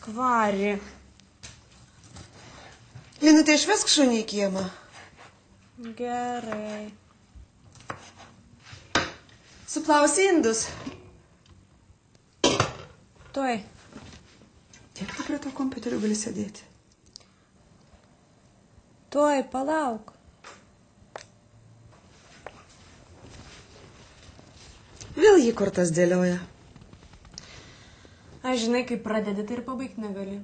Kvari. Linutė, išvesk šunį į kiemą. Gerai. Suplausi indus. Tuoj. Kiek tu prie to kompiuterio gali sėdėti? Tuoj, palauk. Vėl jį kortas dėlioja. Aš žinai, kai pradedi, tai ir pabaigti negali.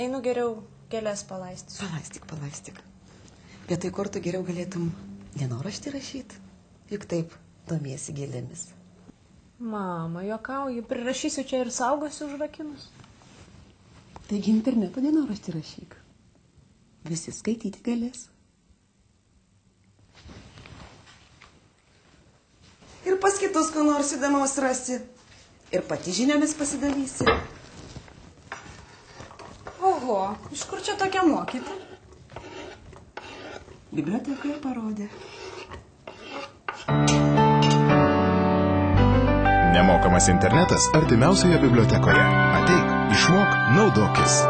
Einu geriau kelias palaistysiu. Palaistyk. Vietoj kortų geriau galėtum dienoraštį rašyti. Juk taip domiesi gėlėmis. Mama, juokauji, prirašysiu čia ir saugosiu užrakinus. Taigi interneto dienoraštį rašyk. Visi skaityti galės. Ir pas kitus, ko nors įdomaus rasi. Ir pati žiniomis pasidalysi. Oho, iš kur čia tokia mokyta? Bibliotekoje parodė. Nemokamas internetas artimiausioje bibliotekoje. Ateik, išmok, naudokis.